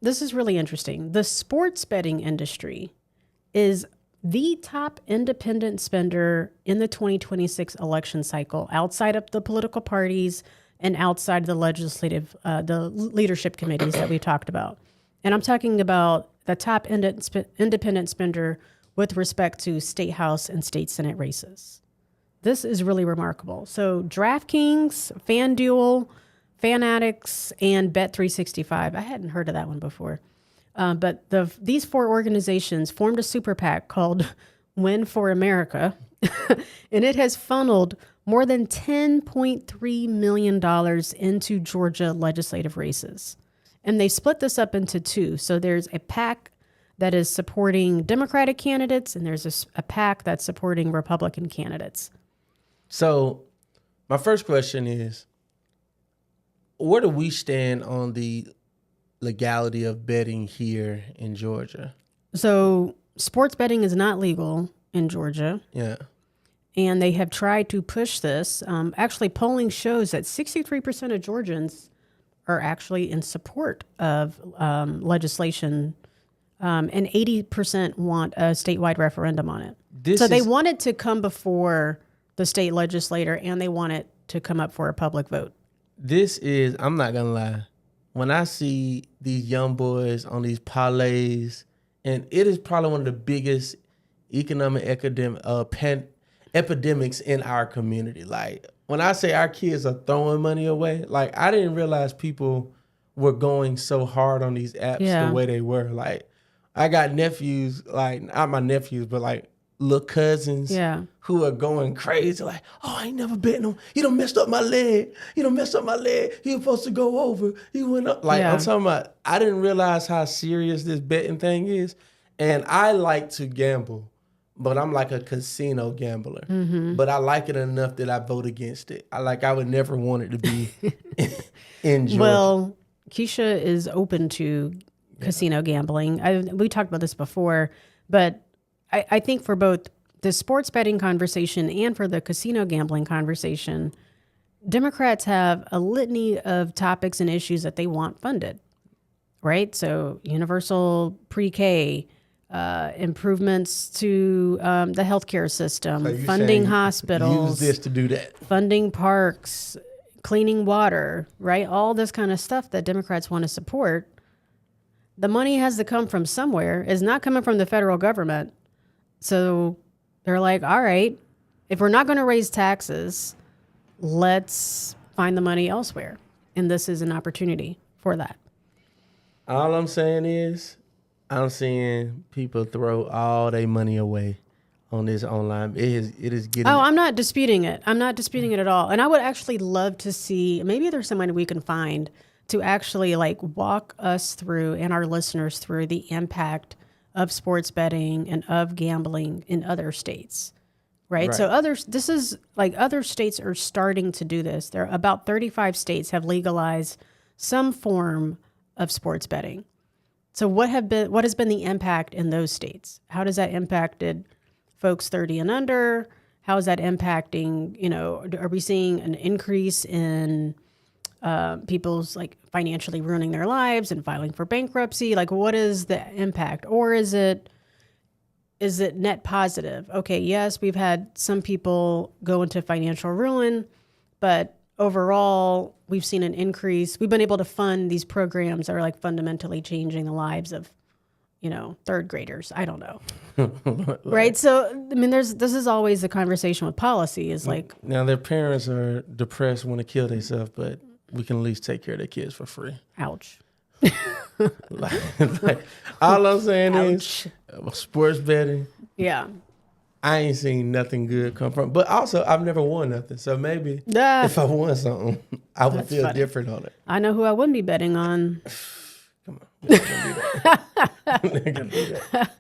this is really interesting. The sports betting industry is the top independent spender in the 2026 election cycle, outside of the political parties and outside the the leadership committees that we talked about. And I'm talking about the top independent spender with respect to state house and state senate races. This is really remarkable. So DraftKings, FanDuel, Fanatics, and Bet365. I hadn't heard of that one before. But these four organizations formed a super PAC called Win for America, and it has funneled more than $10.3 million into Georgia legislative races. And they split this up into two. So there's a PAC that is supporting Democratic candidates, and there's a PAC that's supporting Republican candidates. So my first question is, where do we stand on the legality of betting here in Georgia? So sports betting is not legal in Georgia. Yeah. And they have tried to push this. Actually, polling shows that 63% of Georgians are actually in support of legislation, and 80% want a statewide referendum on it. They want it to come before the state legislator, and they want it to come up for a public vote. I'm not going to lie, when I see these young boys on these parlays, and it is probably one of the biggest economic epidemics in our community. Like, when I say our kids are throwing money away, like, I didn't realize people were going so hard on these apps the way they were. Like, I got nephews, like, not my nephews, but like little cousins who are going crazy. Like, oh, I ain't never betting him. He done messed up my leg. He was supposed to go over. He went up. Like, I'm talking about, I didn't realize how serious this betting thing is. And I like to gamble, but I'm like a casino gambler. Mm-hmm. But I like it enough that I vote against it. I would never want it to be in Georgia. Well, Keisha is open to casino gambling. We talked about this before, but I think for both the sports betting conversation and for the casino gambling conversation, Democrats have a litany of topics and issues that they want funded, right? So universal pre-K, improvements to the healthcare system, funding hospitals, use this to do that, funding parks, cleaning water, right? All this kind of stuff that Democrats want to support. The money has to come from somewhere. It's not coming from the federal government. So they're like, all right, if we're not going to raise taxes, let's find the money elsewhere. And this is an opportunity for that. All I'm saying is, I'm seeing people throw all their money away on this online. It is getting... Oh, I'm not disputing it. I'm not disputing it at all. And I would actually love to see, maybe there's somebody we can find to actually like walk us through and our listeners through the impact of sports betting and of gambling in other states, right? So other states are starting to do this. There are about 35 states have legalized some form of sports betting. So what has been the impact in those states? How does that impacted folks 30 and under? How is that impacting, are we seeing an increase in people's like financially ruining their lives and filing for bankruptcy? Like, what is the impact? Or is it net positive? Okay, yes, we've had some people go into financial ruin, but overall, we've seen an increase. We've been able to fund these programs that are like fundamentally changing the lives of, third graders. I don't know. Right? So, I mean, this is always the conversation with policy is like... Now, their parents are depressed, want to kill themselves, but we can at least take care of their kids for free. Ouch. like, all I'm saying is sports betting. Yeah. I ain't seen nothing good come from. But also, I've never won nothing. So maybe if I won something, I would feel different on it. I know who I wouldn't be betting on. Come on. We're not gonna do that.